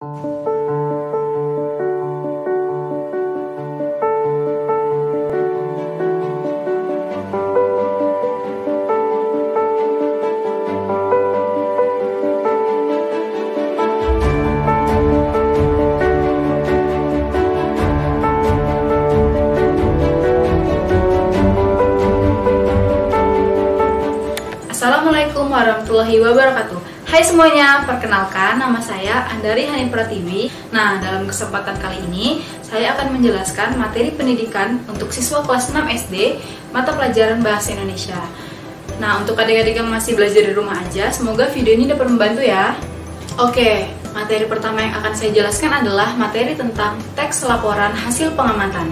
Assalamualaikum warahmatullahi wabarakatuh. Hai semuanya, perkenalkan nama saya Andari Hani Pratiwi. Nah, dalam kesempatan kali ini saya akan menjelaskan materi pendidikan untuk siswa kelas 6 SD mata pelajaran Bahasa Indonesia. Nah, untuk adik-adik yang masih belajar di rumah aja, semoga video ini dapat membantu ya. Oke, materi pertama yang akan saya jelaskan adalah materi tentang teks laporan hasil pengamatan.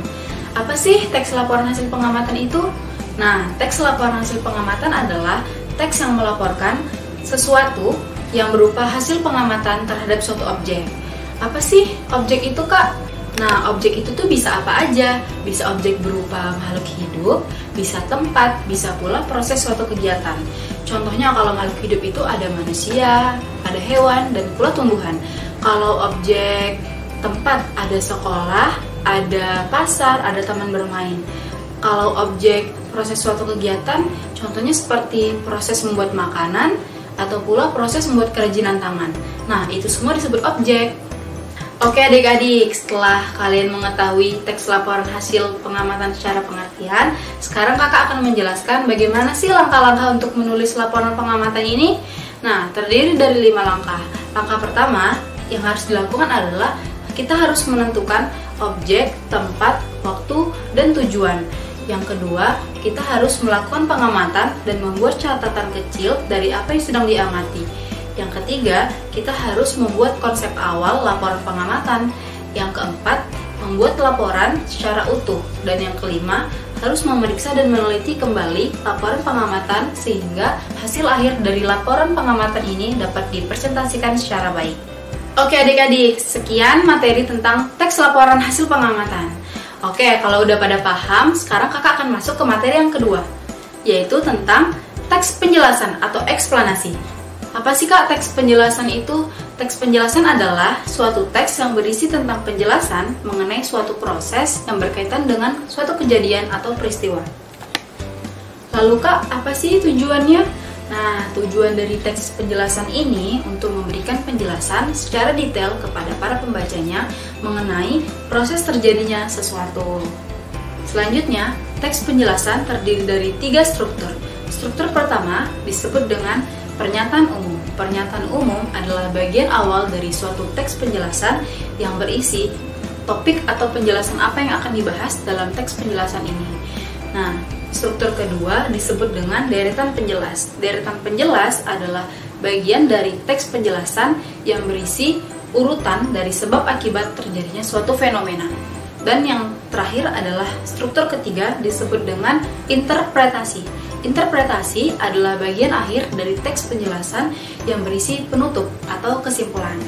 Apa sih teks laporan hasil pengamatan itu? Nah, teks laporan hasil pengamatan adalah teks yang melaporkan sesuatu yang berupa hasil pengamatan terhadap suatu objek. Apa sih objek itu, Kak? Nah, objek itu tuh bisa apa aja? Bisa objek berupa makhluk hidup, bisa tempat, bisa pula proses suatu kegiatan. Contohnya kalau makhluk hidup itu ada manusia, ada hewan, dan pula tumbuhan. Kalau objek tempat ada sekolah, ada pasar, ada taman bermain. Kalau objek proses suatu kegiatan, contohnya seperti proses membuat makanan atau pula proses membuat kerajinan tangan. Nah, itu semua disebut objek. Oke adik-adik, setelah kalian mengetahui teks laporan hasil pengamatan secara pengertian, sekarang kakak akan menjelaskan bagaimana sih langkah-langkah untuk menulis laporan pengamatan ini. Nah, terdiri dari 5 langkah. Langkah pertama yang harus dilakukan adalah kita harus menentukan objek, tempat, waktu, dan tujuan. Yang kedua, kita harus melakukan pengamatan dan membuat catatan kecil dari apa yang sedang diamati. Yang ketiga, kita harus membuat konsep awal laporan pengamatan. Yang keempat, membuat laporan secara utuh. Dan yang kelima, harus memeriksa dan meneliti kembali laporan pengamatan sehingga hasil akhir dari laporan pengamatan ini dapat dipresentasikan secara baik. Oke adik-adik, sekian materi tentang teks laporan hasil pengamatan. Oke, kalau udah pada paham, sekarang kakak akan masuk ke materi yang kedua, yaitu tentang teks penjelasan atau eksplanasi. Apa sih Kak teks penjelasan itu? Teks penjelasan adalah suatu teks yang berisi tentang penjelasan mengenai suatu proses yang berkaitan dengan suatu kejadian atau peristiwa. Lalu Kak, apa sih tujuannya? Nah, tujuan dari teks penjelasan ini untuk memberikan penjelasan secara detail kepada para pembacanya mengenai proses terjadinya sesuatu. Selanjutnya, teks penjelasan terdiri dari 3 struktur. Struktur pertama disebut dengan pernyataan umum. Pernyataan umum adalah bagian awal dari suatu teks penjelasan yang berisi topik atau penjelasan apa yang akan dibahas dalam teks penjelasan ini. Nah, struktur kedua disebut dengan deretan penjelas. Deretan penjelas adalah bagian dari teks penjelasan yang berisi urutan dari sebab akibat terjadinya suatu fenomena. Dan yang terakhir adalah struktur ketiga disebut dengan interpretasi. Interpretasi adalah bagian akhir dari teks penjelasan yang berisi penutup atau kesimpulan.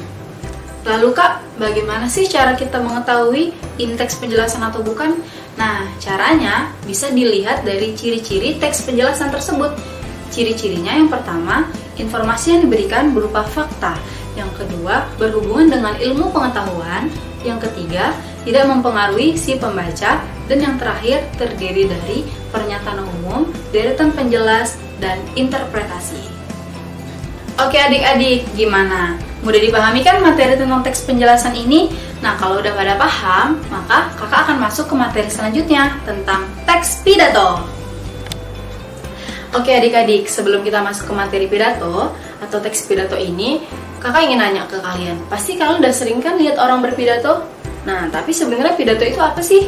Lalu Kak, bagaimana sih cara kita mengetahui ini teks penjelasan atau bukan? Nah, caranya bisa dilihat dari ciri-ciri teks penjelasan tersebut. Ciri-cirinya yang pertama, informasi yang diberikan berupa fakta. Yang kedua, berhubungan dengan ilmu pengetahuan. Yang ketiga, tidak mempengaruhi si pembaca. Dan yang terakhir, terdiri dari pernyataan umum, deretan penjelas, dan interpretasi. Oke adik-adik, gimana? Mudah dipahami kan materi tentang teks penjelasan ini? Nah, kalau udah pada paham, maka kakak akan masuk ke materi selanjutnya tentang teks pidato. Oke adik-adik, sebelum kita masuk ke materi pidato atau teks pidato ini, kakak ingin nanya ke kalian. Pasti kalian udah sering kan lihat orang berpidato? Nah, tapi sebenarnya pidato itu apa sih?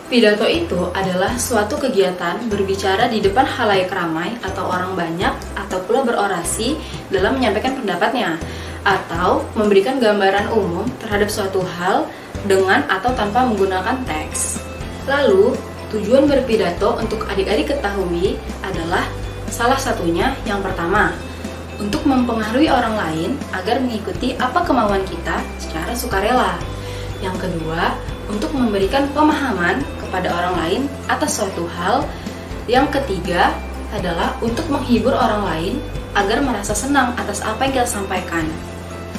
Pidato itu adalah suatu kegiatan berbicara di depan khalayak ramai atau orang banyak atau pula berorasi dalam menyampaikan pendapatnya atau memberikan gambaran umum terhadap suatu hal dengan atau tanpa menggunakan teks. Lalu, tujuan berpidato untuk adik-adik ketahui adalah salah satunya yang pertama, untuk mempengaruhi orang lain agar mengikuti apa kemauan kita secara sukarela. Yang kedua, untuk memberikan pemahaman kepada orang lain atas suatu hal. Yang ketiga adalah untuk menghibur orang lain agar merasa senang atas apa yang kita sampaikan.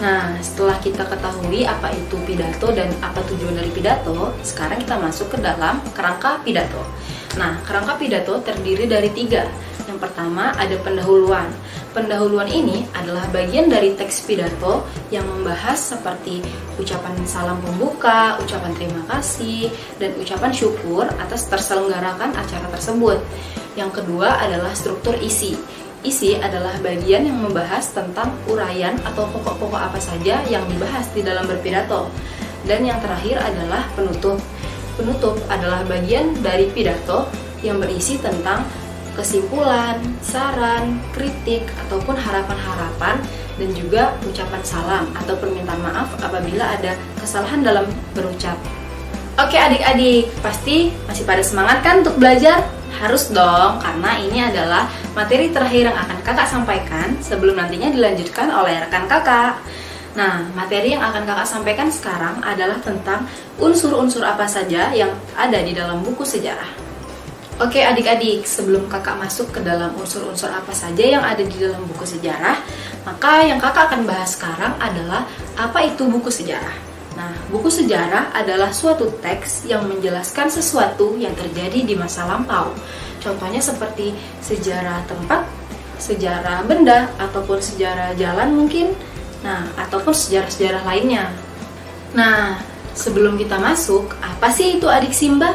Nah, setelah kita ketahui apa itu pidato dan apa tujuan dari pidato, sekarang kita masuk ke dalam kerangka pidato. Nah, kerangka pidato terdiri dari 3. Yang pertama ada pendahuluan. Pendahuluan ini adalah bagian dari teks pidato yang membahas seperti ucapan salam pembuka, ucapan terima kasih, dan ucapan syukur atas terselenggarakan acara tersebut. Yang kedua adalah struktur isi. Isi adalah bagian yang membahas tentang uraian atau pokok-pokok apa saja yang dibahas di dalam berpidato. Dan yang terakhir adalah penutup. Penutup adalah bagian dari pidato yang berisi tentang kesimpulan, saran, kritik, ataupun harapan-harapan, dan juga ucapan salam atau permintaan maaf apabila ada kesalahan dalam berucap. Oke adik-adik, pasti masih pada semangat kan untuk belajar? Harus dong, karena ini adalah materi terakhir yang akan kakak sampaikan sebelum nantinya dilanjutkan oleh rekan kakak. Nah, materi yang akan kakak sampaikan sekarang adalah tentang unsur-unsur apa saja yang ada di dalam buku sejarah. Oke adik-adik, sebelum kakak masuk ke dalam unsur-unsur apa saja yang ada di dalam buku sejarah, maka yang kakak akan bahas sekarang adalah apa itu buku sejarah. Nah, buku sejarah adalah suatu teks yang menjelaskan sesuatu yang terjadi di masa lampau. Contohnya seperti sejarah tempat, sejarah benda, ataupun sejarah jalan mungkin, nah, ataupun sejarah-sejarah lainnya. Nah, sebelum kita masuk, apa sih itu adik Simba?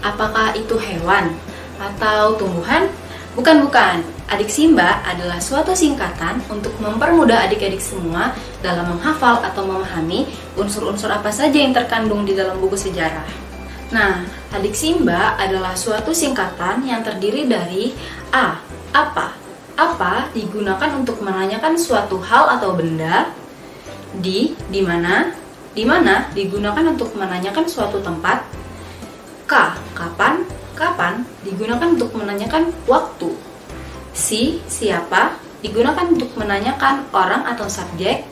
Apakah itu hewan atau tumbuhan? Bukan. Adik Simba adalah suatu singkatan untuk mempermudah adik-adik semua dalam menghafal atau memahami unsur-unsur apa saja yang terkandung di dalam buku sejarah. Nah, adik Simba adalah suatu singkatan yang terdiri dari A. Apa? Apa digunakan untuk menanyakan suatu hal atau benda. Di mana? Di mana digunakan untuk menanyakan suatu tempat. K. Kapan? Kapan digunakan untuk menanyakan waktu. Siapa digunakan untuk menanyakan orang atau subjek.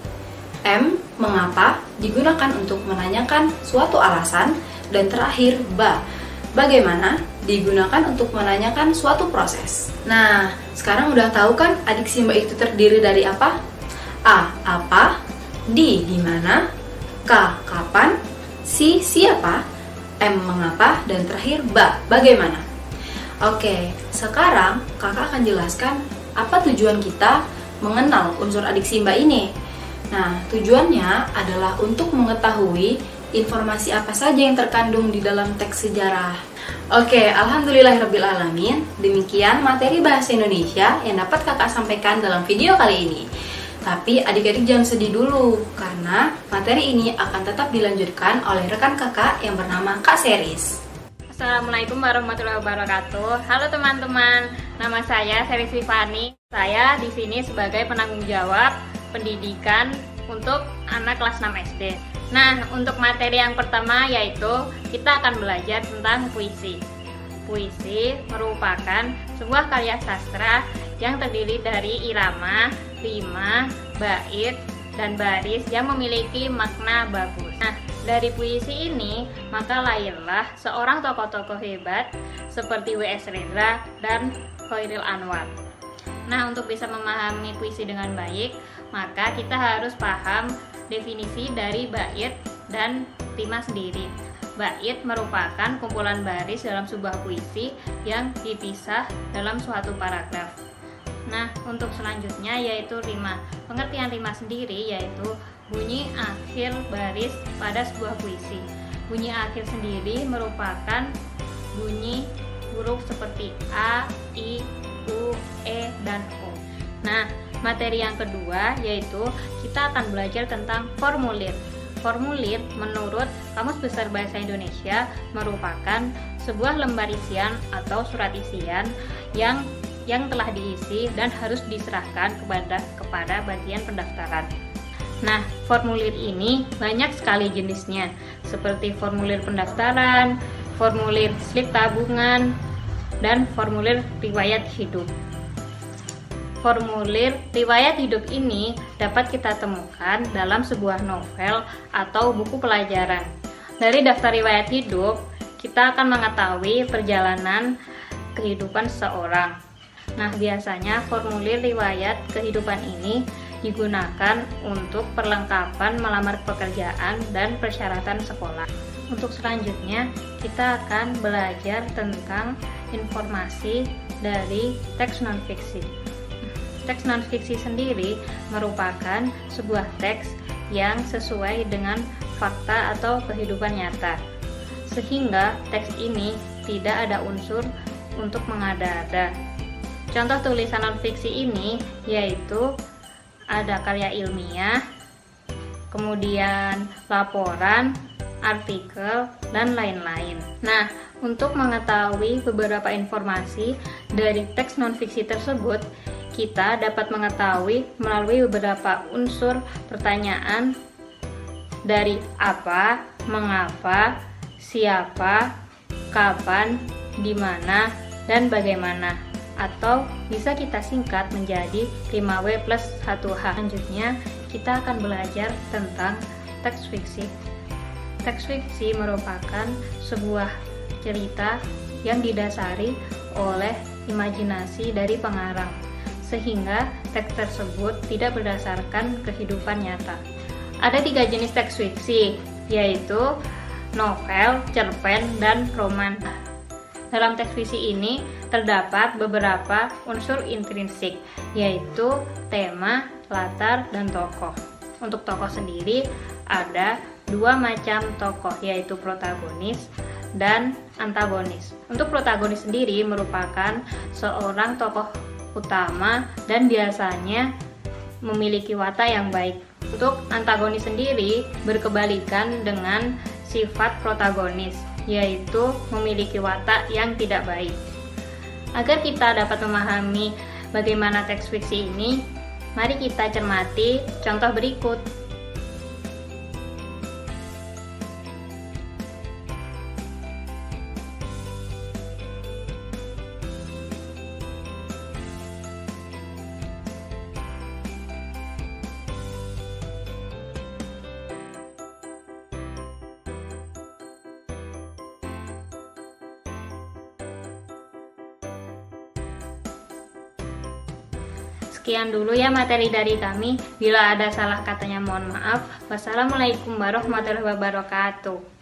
M. Mengapa digunakan untuk menanyakan suatu alasan. Dan terakhir bagaimana digunakan untuk menanyakan suatu proses. Nah, sekarang udah tahu kan adik Simba itu terdiri dari apa? A. Apa? Di mana? K. Kapan? Siapa? M. Mengapa? Dan terakhir bagaimana. Oke, sekarang kakak akan jelaskan apa tujuan kita mengenal unsur adik Simba ini. Nah, tujuannya adalah untuk mengetahui informasi apa saja yang terkandung di dalam teks sejarah. Oke, alhamdulillahirrabbilalamin. Demikian materi bahasa Indonesia yang dapat kakak sampaikan dalam video kali ini. Tapi adik-adik jangan sedih dulu, karena materi ini akan tetap dilanjutkan oleh rekan kakak yang bernama Kak Seris. Assalamualaikum warahmatullahi wabarakatuh. Halo teman-teman, nama saya Seris Rifani. Saya di sini sebagai penanggung jawab pendidikan untuk anak kelas 6 SD. Nah, untuk materi yang pertama yaitu kita akan belajar tentang puisi. Puisi merupakan sebuah karya sastra yang terdiri dari irama, rima, bait, dan baris yang memiliki makna bagus. Nah, dari puisi ini maka lahirlah seorang tokoh-tokoh hebat seperti W.S. Rendra dan Khairil Anwar. Nah, untuk bisa memahami puisi dengan baik, maka kita harus paham definisi dari bait dan rima sendiri. Bait merupakan kumpulan baris dalam sebuah puisi yang dipisah dalam suatu paragraf. Nah, untuk selanjutnya yaitu rima. Pengertian rima sendiri yaitu bunyi akhir baris pada sebuah puisi. Bunyi akhir sendiri merupakan bunyi huruf seperti A, I, U, E, dan O. Nah, materi yang kedua yaitu kita akan belajar tentang formulir. Formulir menurut Kamus Besar Bahasa Indonesia merupakan sebuah lembar isian atau surat isian yang telah diisi dan harus diserahkan kepada bagian pendaftaran. Nah, formulir ini banyak sekali jenisnya, seperti formulir pendaftaran, formulir slip tabungan, dan formulir riwayat hidup. Formulir riwayat hidup ini dapat kita temukan dalam sebuah novel atau buku pelajaran. Dari daftar riwayat hidup, kita akan mengetahui perjalanan kehidupan seseorang. Nah, biasanya formulir riwayat kehidupan ini digunakan untuk perlengkapan melamar pekerjaan dan persyaratan sekolah. Untuk selanjutnya, kita akan belajar tentang informasi dari teks non-fiksi. Teks non-fiksi sendiri merupakan sebuah teks yang sesuai dengan fakta atau kehidupan nyata, sehingga teks ini tidak ada unsur untuk mengada-ada. Contoh tulisan non-fiksi ini yaitu ada karya ilmiah, kemudian laporan, artikel, dan lain-lain. Nah, untuk mengetahui beberapa informasi dari teks non-fiksi tersebut, kita dapat mengetahui melalui beberapa unsur pertanyaan dari apa, mengapa, siapa, kapan, di mana, dan bagaimana. Atau bisa kita singkat menjadi 5W plus 1H. Selanjutnya, kita akan belajar tentang teks fiksi. Teks fiksi merupakan sebuah cerita yang didasari oleh imajinasi dari pengarang, sehingga teks tersebut tidak berdasarkan kehidupan nyata. Ada 3 jenis teks fiksi, yaitu novel, cerpen, dan roman. Dalam teks fiksi ini terdapat beberapa unsur intrinsik, yaitu tema, latar, dan tokoh. Untuk tokoh sendiri ada 2 macam tokoh, yaitu protagonis dan antagonis. Untuk protagonis sendiri merupakan seorang tokoh utama dan biasanya memiliki watak yang baik. Untuk antagonis sendiri berkebalikan dengan sifat protagonis, yaitu memiliki watak yang tidak baik. Agar kita dapat memahami bagaimana teks fiksi ini, mari kita cermati contoh berikut. Sekian dulu ya materi dari kami. Bila ada salah katanya mohon maaf. Wassalamualaikum warahmatullahi wabarakatuh.